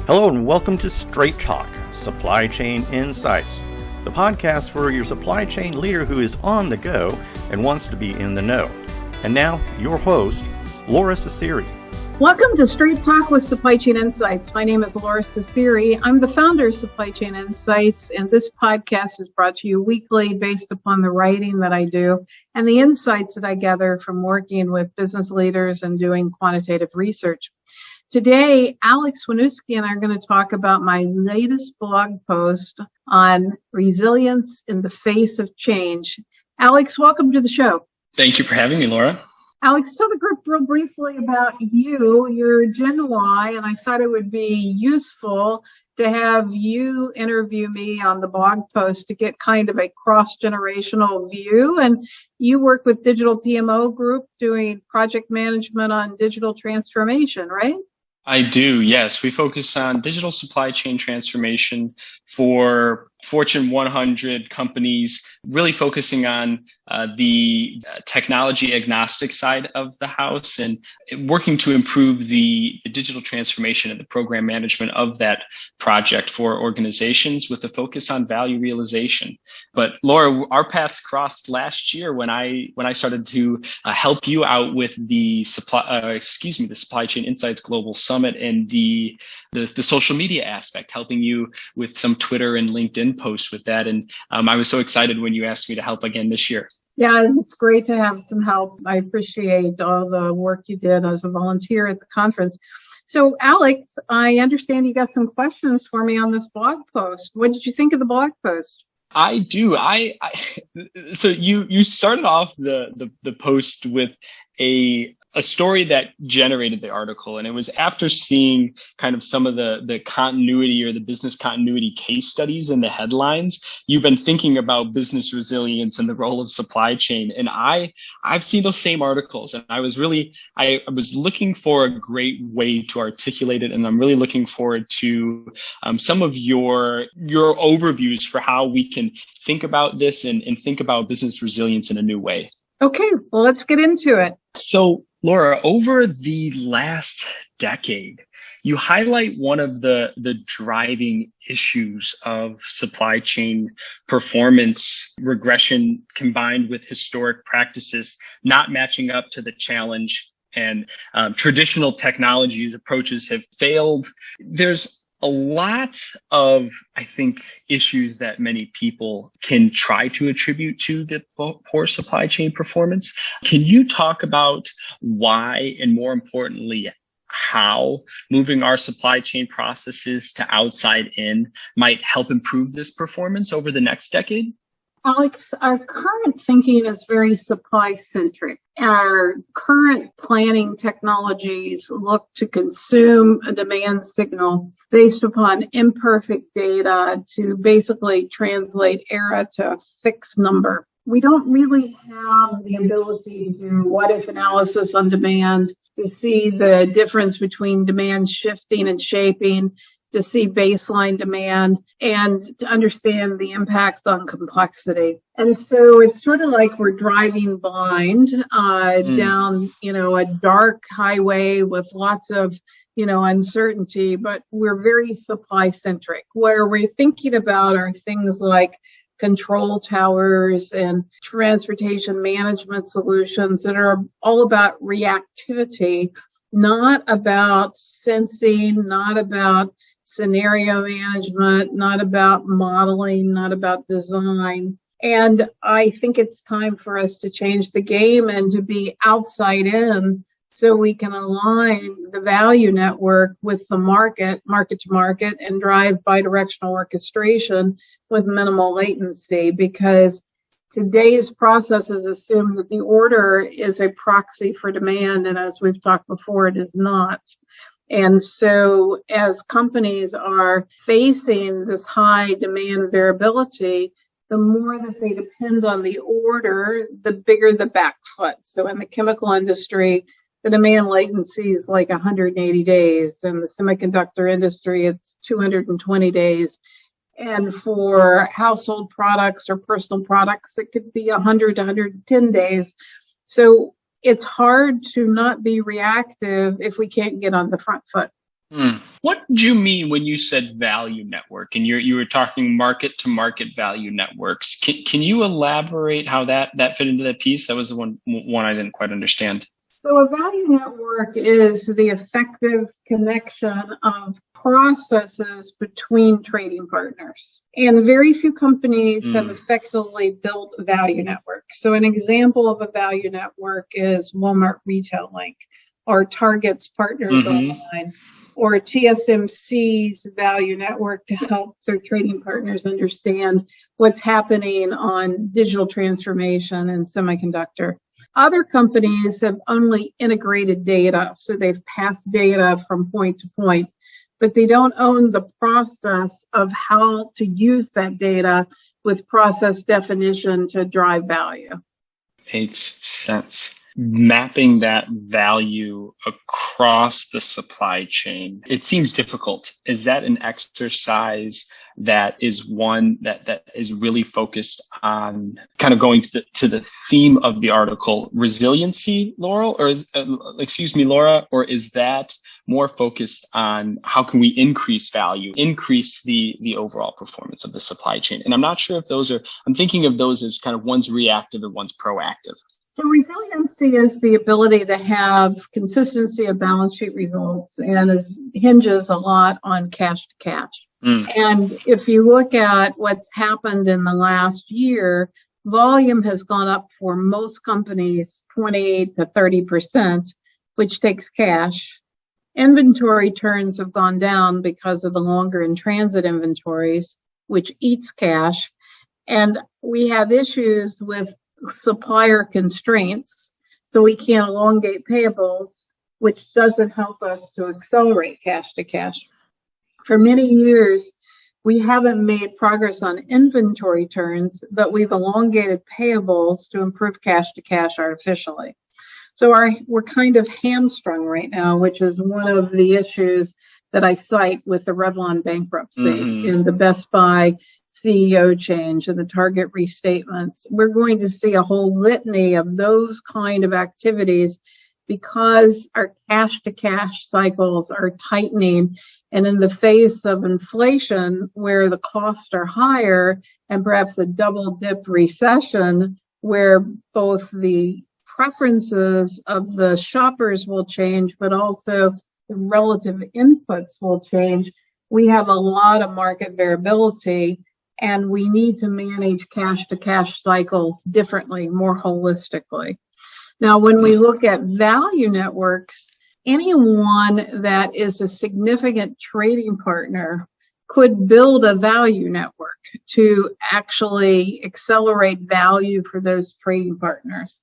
Hello and welcome to Straight Talk, Supply Chain Insights, the podcast for your supply chain leader who is on the go and wants to be in the know. And now, your host, Lora Cecere. Welcome to Straight Talk with Supply Chain Insights. My name is Lora Cecere. I'm the founder of Supply Chain Insights, and this podcast is brought to you weekly based upon the writing that I do and the insights that I gather from working with business leaders and doing quantitative research. Today, Alex Wisniewski and I are going to talk about my latest blog post on resilience in the face of change. Alex, welcome to the show. Thank you for having me, Laura. Alex, tell the group real briefly about you. You're Gen Y, and I thought it would be useful to have you interview me on the blog post to get kind of a cross-generational view. And you work with Digital PMO Group doing project management on digital transformation, right? I do, yes. We focus on digital supply chain transformation for Fortune 100 companies, really focusing on the technology agnostic side of the house and working to improve the digital transformation and the program management of that project for organizations with a focus on value realization. But Laura, our paths crossed last year when I started to help you out with the Supply Chain Insights Global Summit and the social media aspect, helping you with some Twitter and LinkedIn posts with that. And I was so excited when you asked me to help again this year. Yeah, it's great to have some help. I appreciate all the work you did as a volunteer at the conference. So, Alex, I understand you got some questions for me on this blog post. What did you think of the blog post? I do. So you started off the post with a story that generated the article. And it was after seeing kind of some of the continuity or the business continuity case studies in the headlines, you've been thinking about business resilience and the role of supply chain. And I've seen those same articles, and I was looking for a great way to articulate it. And I'm really looking forward to some of your overviews for how we can think about this and think about business resilience in a new way. Okay, well, let's get into it. So, Laura, over the last decade, you highlight one of the driving issues of supply chain performance regression combined with historic practices not matching up to the challenge, and traditional technologies approaches have failed. There's a lot of, I think, issues that many people can try to attribute to the poor supply chain performance. Can you talk about why, and more importantly, how moving our supply chain processes to outside in might help improve this performance over the next decade? Alex, our current thinking is very supply-centric. Our current planning technologies look to consume a demand signal based upon imperfect data to basically translate error to a fixed number. We don't really have the ability to do what-if analysis on demand, to see the difference between demand shifting and shaping, to see baseline demand, and to understand the impact on complexity. And so it's sort of like we're driving blind down, a dark highway with lots of, uncertainty, but we're very supply centric. Where we're thinking about are things like control towers and transportation management solutions that are all about reactivity, not about sensing, not about scenario management, not about modeling, not about design. And I think it's time for us to change the game and to be outside in so we can align the value network with the market to market, and drive bidirectional orchestration with minimal latency, because today's processes assume that the order is a proxy for demand. And as we've talked before, it is not. And so as companies are facing this high demand variability, the more that they depend on the order, the bigger the back foot. So in the chemical industry, the demand latency is like 180 days. In the semiconductor industry, it's 220 days. And for household products or personal products, it could be 100 to 110 days. So it's hard to not be reactive if we can't get on the front foot. What did you mean when you said value network and you were talking market to market value networks? Can you elaborate how that fit into that piece? That was the one I didn't quite understand. So a value network is the effective connection of processes between trading partners. And very few companies have effectively built value networks. So an example of a value network is Walmart Retail Link or Target's Partners Online, or TSMC's value network to help their trading partners understand what's happening on digital transformation and semiconductor. Other companies have only integrated data, so they've passed data from point to point, but they don't own the process of how to use that data with process definition to drive value. Makes sense. Mapping that value across the supply chain, it seems difficult. Is that an exercise that is one that is really focused on kind of going to the theme of the article, resiliency, Lora, or Lora, or is that more focused on how can we increase value, increase the overall performance of the supply chain? And I'm not sure if I'm thinking of those as kind of one's reactive and one's proactive. So resiliency is the ability to have consistency of balance sheet results and hinges a lot on cash to cash. And if you look at what's happened in the last year, volume has gone up for most companies 28 to 30%, which takes cash. Inventory turns have gone down because of the longer in transit inventories, which eats cash. And we have issues with supplier constraints, so we can't elongate payables, which doesn't help us to accelerate cash to cash. For many years, we haven't made progress on inventory turns, but we've elongated payables to improve cash to cash artificially. So we're kind of hamstrung right now, which is one of the issues that I cite with the Revlon bankruptcy and the Best Buy CEO change and the Target restatements. We're going to see a whole litany of those kind of activities because our cash to cash cycles are tightening. And in the face of inflation, where the costs are higher, and perhaps a double dip recession, where both the preferences of the shoppers will change, but also the relative inputs will change, we have a lot of market variability. And we need to manage cash to cash cycles differently, more holistically. Now, when we look at value networks, anyone that is a significant trading partner could build a value network to actually accelerate value for those trading partners.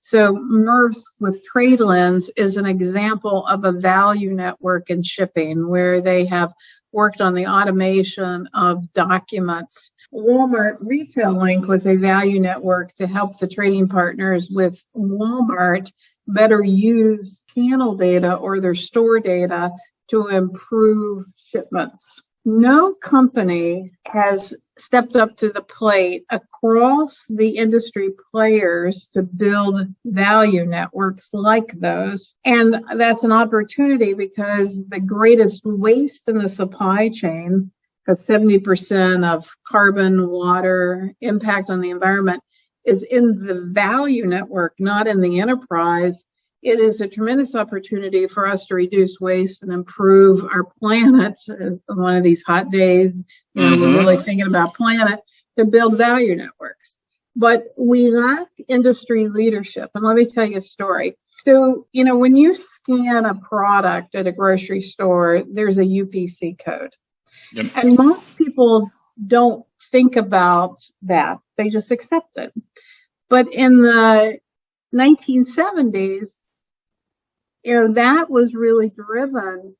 So Murph with TradeLens is an example of a value network in shipping where they have worked on the automation of documents. Walmart Retail Link was a value network to help the trading partners with Walmart better use channel data or their store data to improve shipments. No company has stepped up to the plate across the industry players to build value networks like those. And that's an opportunity because the greatest waste in the supply chain, because 70% of carbon, water, impact on the environment is in the value network, not in the enterprise. It is a tremendous opportunity for us to reduce waste and improve our planet. As one of these hot days, we're really thinking about planet, to build value networks. But we lack industry leadership. And let me tell you a story. So, when you scan a product at a grocery store, there's a UPC code. Yep. And most people don't think about that. They just accept it. But in the 1970s, that was really driven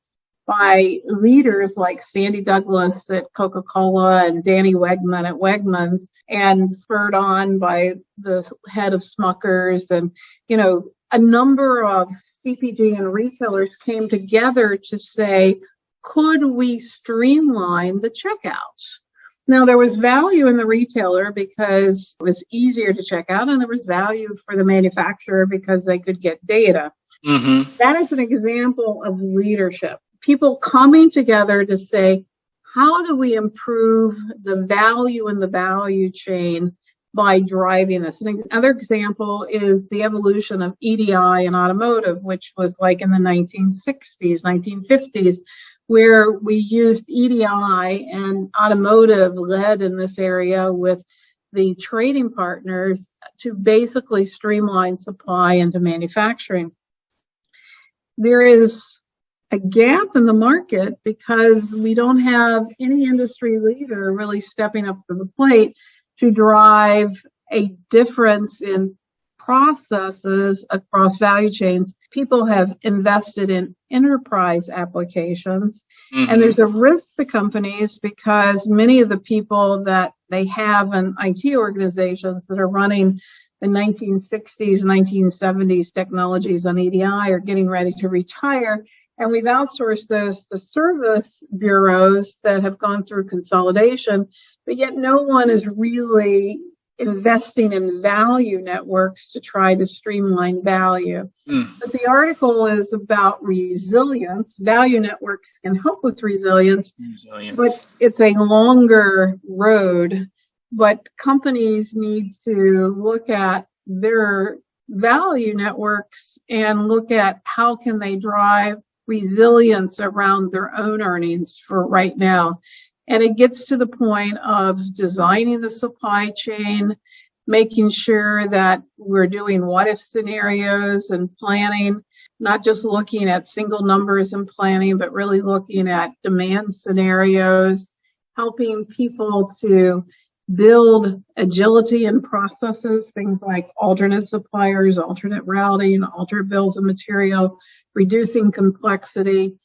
by leaders like Sandy Douglas at Coca-Cola and Danny Wegman at Wegmans, and spurred on by the head of Smuckers. And, a number of CPG and retailers came together to say, could we streamline the checkout? Now, there was value in the retailer because it was easier to check out, and there was value for the manufacturer because they could get data. That is an example of leadership. people coming together to say, how do we improve the value in the value chain by driving this? And another example is the evolution of EDI in automotive, which was like in the 1960s, 1950s, where we used EDI, and automotive led in this area with the trading partners to basically streamline supply into manufacturing. There is a gap in the market because we don't have any industry leader really stepping up to the plate to drive a difference in processes across value chains. People have invested in enterprise applications, and there's a risk to companies because many of the people that they have in IT organizations that are running the 1960s, 1970s technologies on EDI are getting ready to retire. And we've outsourced those to service bureaus that have gone through consolidation, but yet no one is really investing in value networks to try to streamline value. But the article is about resilience. Value networks can help with resilience, but it's a longer road. But companies need to look at their value networks and look at how can they drive resilience around their own earnings for right now. And it gets to the point of designing the supply chain, making sure that we're doing what-if scenarios and planning, not just looking at single numbers and planning, but really looking at demand scenarios, helping people to build agility in processes, things like alternate suppliers, alternate routing, alternate bills of material, reducing complexity.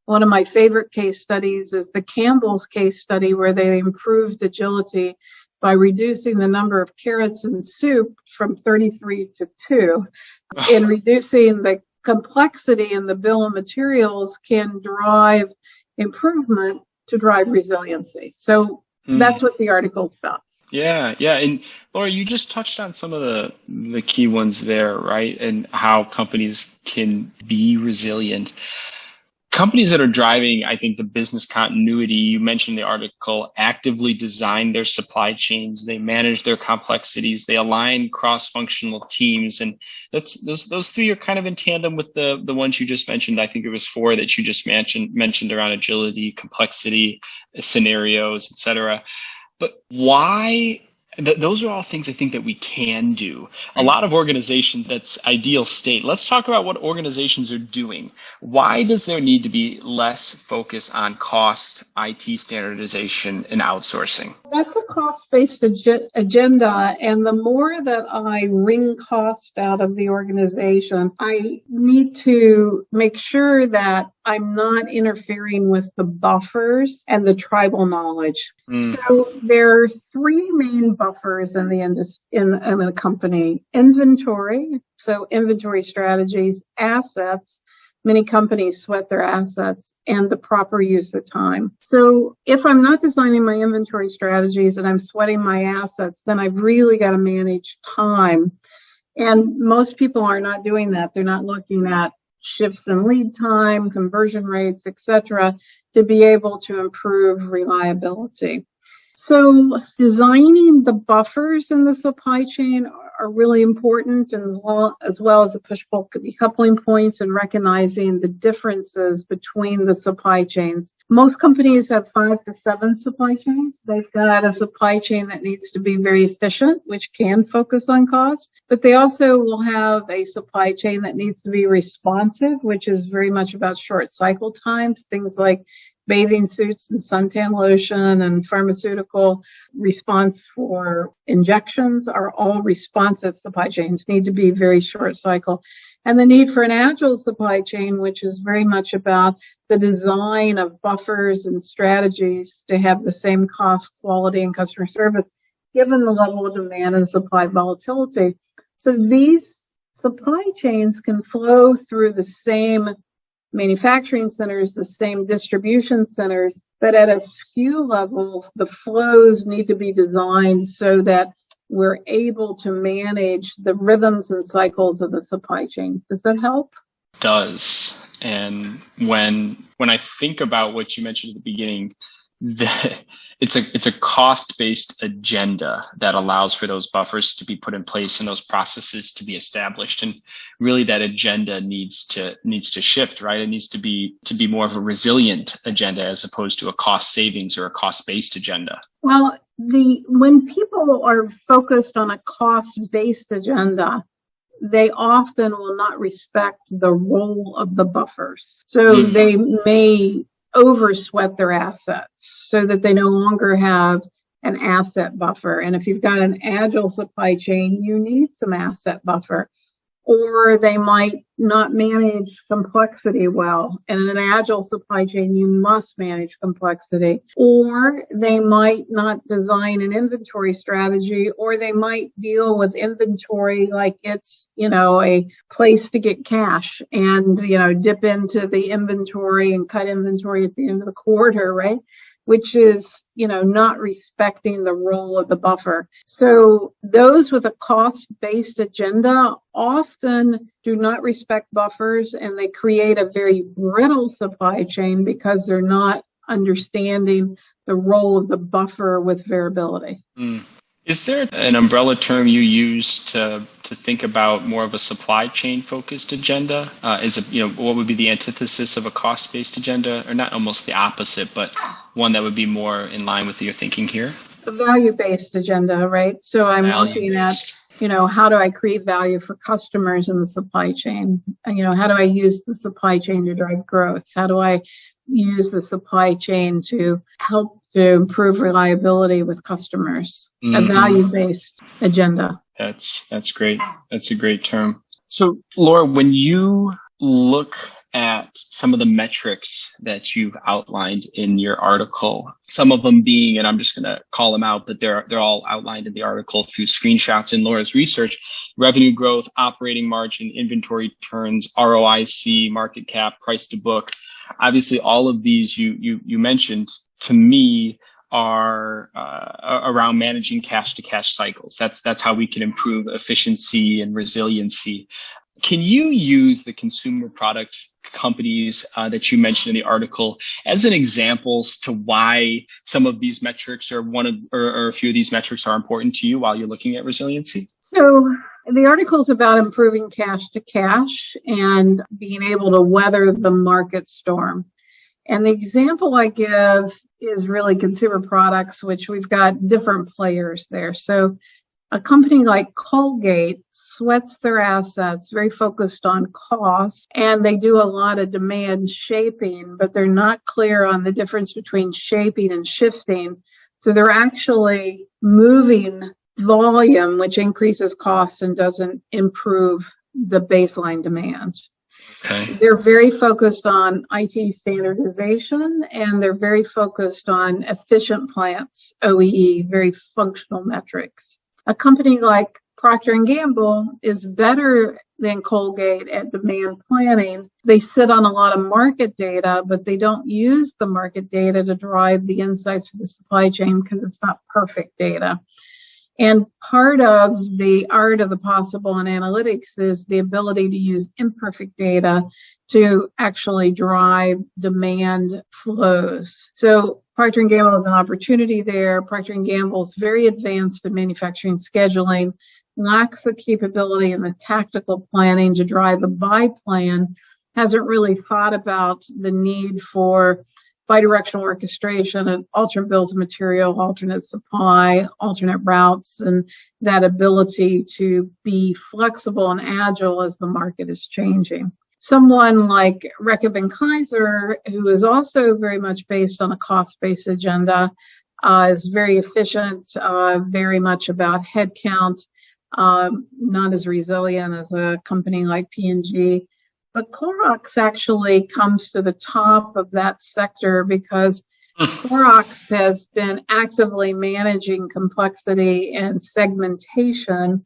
One of my favorite case studies is the Campbell's case study, where they improved agility by reducing the number of carrots in soup from 33 to 2. And reducing the complexity in the bill of materials can drive improvement to drive resiliency. So that's what the article's about. Yeah. And Lora, you just touched on some of the key ones there, right? And how companies can be resilient. Companies that are driving, I think, the business continuity, you mentioned the article, actively design their supply chains, they manage their complexities, they align cross-functional teams. And those three are kind of in tandem with the ones you just mentioned. I think it was 4 that you just mentioned around agility, complexity, scenarios, et cetera. But why? Those are all things I think that we can do. A lot of organizations, that's ideal state. Let's talk about what organizations are doing. Why does there need to be less focus on cost, IT standardization, and outsourcing? That's a cost-based agenda. And the more that I wring cost out of the organization, I need to make sure that I'm not interfering with the buffers and the tribal knowledge. So there are 3 main buffers in a company: inventory, so inventory strategies; assets, many companies sweat their assets; and the proper use of time. So if I'm not designing my inventory strategies and I'm sweating my assets, then I've really got to manage time. And most people are not doing that. They're not looking at shifts in lead time, conversion rates, etc., to be able to improve reliability. So designing the buffers in the supply chain are really important, and as well as the push-pull decoupling points and recognizing the differences between the supply chains. Most companies have 5 to 7 supply chains. They've got a supply chain that needs to be very efficient, which can focus on cost, but they also will have a supply chain that needs to be responsive, which is very much about short cycle times, things like bathing suits and suntan lotion and pharmaceutical response for injections are all responsive supply chains, need to be very short cycle. And the need for an agile supply chain, which is very much about the design of buffers and strategies to have the same cost, quality, and customer service, given the level of demand and supply volatility. So these supply chains can flow through the same manufacturing centers, the same distribution centers, but at a SKU level, the flows need to be designed so that we're able to manage the rhythms and cycles of the supply chain. Does that help? does. And when I think about what you mentioned at the beginning, it's a cost-based agenda that allows for those buffers to be put in place and those processes to be established. And really that agenda needs to shift, right? It needs to be more of a resilient agenda as opposed to a cost savings or a cost-based agenda. Well, when people are focused on a cost-based agenda, they often will not respect the role of the buffers. So they may oversweat their assets so that they no longer have an asset buffer. And if you've got an agile supply chain, you need some asset buffer. Or they might not manage complexity well. And in an agile supply chain, you must manage complexity. Or they might not design an inventory strategy, or they might deal with inventory like it's, a place to get cash and, dip into the inventory and cut inventory at the end of the quarter, right? Which is, not respecting the role of the buffer. So those with a cost-based agenda often do not respect buffers, and they create a very brittle supply chain because they're not understanding the role of the buffer with variability. Is there an umbrella term you use to think about more of a supply chain focused agenda? What would be the antithesis of a cost-based agenda, or not almost the opposite, but one that would be more in line with your thinking here? A value-based agenda, right? So I'm looking at, how do I create value for customers in the supply chain? How do I use the supply chain to drive growth? How do I use the supply chain to help to improve reliability with customers? A value-based agenda. That's great. That's a great term. So, Lora, when you look at some of the metrics that you've outlined in your article, some of them being, and I'm just going to call them out, but they're all outlined in the article through screenshots in Lora's research: revenue growth, operating margin, inventory turns, ROIC, market cap, price to book. Obviously, all of these you mentioned to me are around managing cash to cash cycles. That's how we can improve efficiency and resiliency. Can you use the consumer product companies that you mentioned in the article as an examples to why some of these metrics or a few of these metrics are important to you while you're looking at resiliency? So the article is about improving cash to cash and being able to weather the market storm. And the example I give is really consumer products, which we've got different players there. So a company like Colgate sweats their assets, very focused on cost, and they do a lot of demand shaping, but they're not clear on the difference between shaping and shifting. So they're actually moving volume, which increases costs and doesn't improve the baseline demand. Okay. They're very focused on IT standardization, and they're very focused on efficient plants, OEE, very functional metrics. A company like Procter & Gamble is better than Colgate at demand planning. They sit on a lot of market data, but they don't use the market data to drive the insights for the supply chain because it's not perfect data. And part of the art of the possible in analytics is the ability to use imperfect data to actually drive demand flows. So Procter & Gamble is an opportunity there. Procter & Gamble is very advanced in manufacturing scheduling, lacks the capability and the tactical planning to drive a buy plan, hasn't really thought about the need for bidirectional orchestration and alternate bills of material, alternate supply, alternate routes, and that ability to be flexible and agile as the market is changing. Someone like Reckitt Kaiser, who is also very much based on a cost-based agenda, is very efficient, very much about headcount, not as resilient as a company like P&G. But Clorox actually comes to the top of that sector because Clorox has been actively managing complexity and segmentation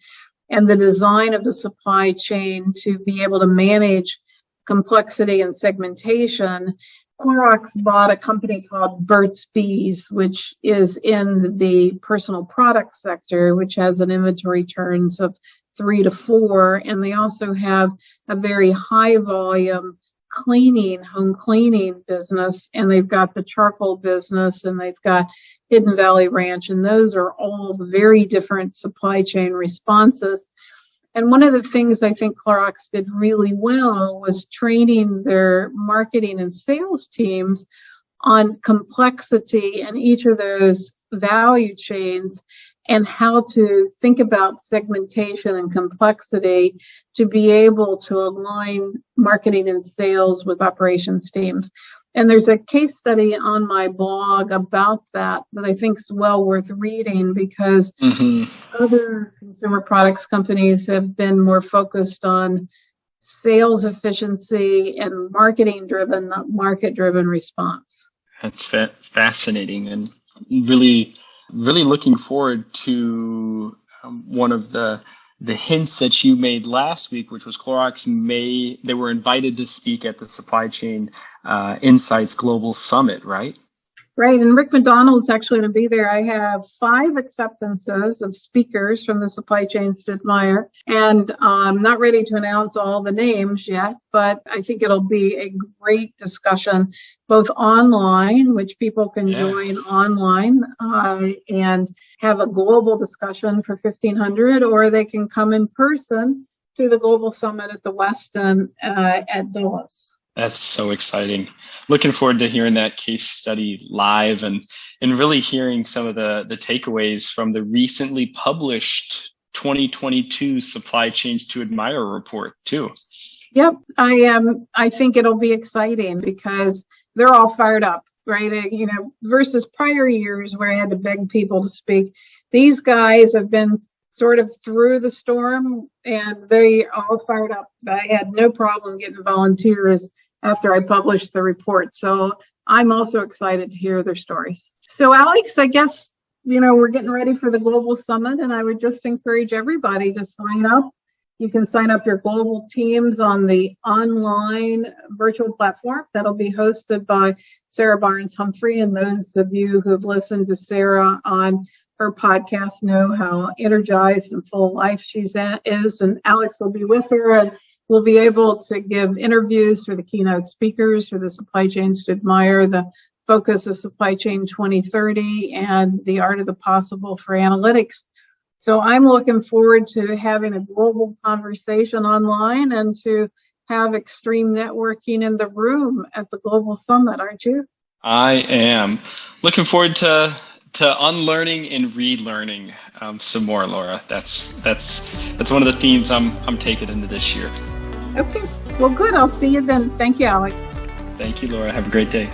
and the design of the supply chain to be able to manage complexity and segmentation. Clorox bought a company called Burt's Bees, which is in the personal product sector, which has an inventory turns of 3 to 4. And they also have a very high volume home cleaning business. And they've got the charcoal business, and they've got Hidden Valley Ranch. And those are all very different supply chain responses. And one of the things I think Clorox did really well was training their marketing and sales teams on complexity in each of those value chains and how to think about segmentation and complexity to be able to align marketing and sales with operations teams. And there's a case study on my blog about that I think is well worth reading, because other consumer products companies have been more focused on sales efficiency and marketing-driven, not market-driven response. That's fascinating, and really looking forward to one of the hints that you made last week, which was Clorox they were invited to speak at the Supply Chain Insights Global Summit, right? Right, and Rick McDonald's actually going to be there. I have 5 acceptances of speakers from the Supply Chains to Admire, and I'm not ready to announce all the names yet, but I think it'll be a great discussion, both online, which people can join online and have a global discussion for 1,500, or they can come in person to the Global Summit at the Westin at Dulles. That's so exciting. Looking forward to hearing that case study live and really hearing some of the takeaways from the recently published 2022 Supply Chains to Admire report too. Yep, I think it'll be exciting because they're all fired up, right? Versus prior years where I had to beg people to speak. These guys have been sort of through the storm and they all fired up. I had no problem getting volunteers after I published the report. So I'm also excited to hear their stories. So Alex, I guess, we're getting ready for the Global Summit, and I would just encourage everybody to sign up. You can sign up your global teams on the online virtual platform that'll be hosted by Sarah Barnes-Humphrey. And those of you who've listened to Sarah on her podcast know how energized and full of life she is. And Alex will be with her, and we'll be able to give interviews for the keynote speakers for the Supply Chains to Admire, the Focus of Supply Chain 2030, and the Art of the Possible for Analytics. So I'm looking forward to having a global conversation online and to have extreme networking in the room at the Global Summit, aren't you? I am. Looking forward to unlearning and relearning some more, Lora. That's one of the themes I'm taking into this year. Okay. Well, good. I'll see you then. Thank you, Alex. Thank you, Lora. Have a great day.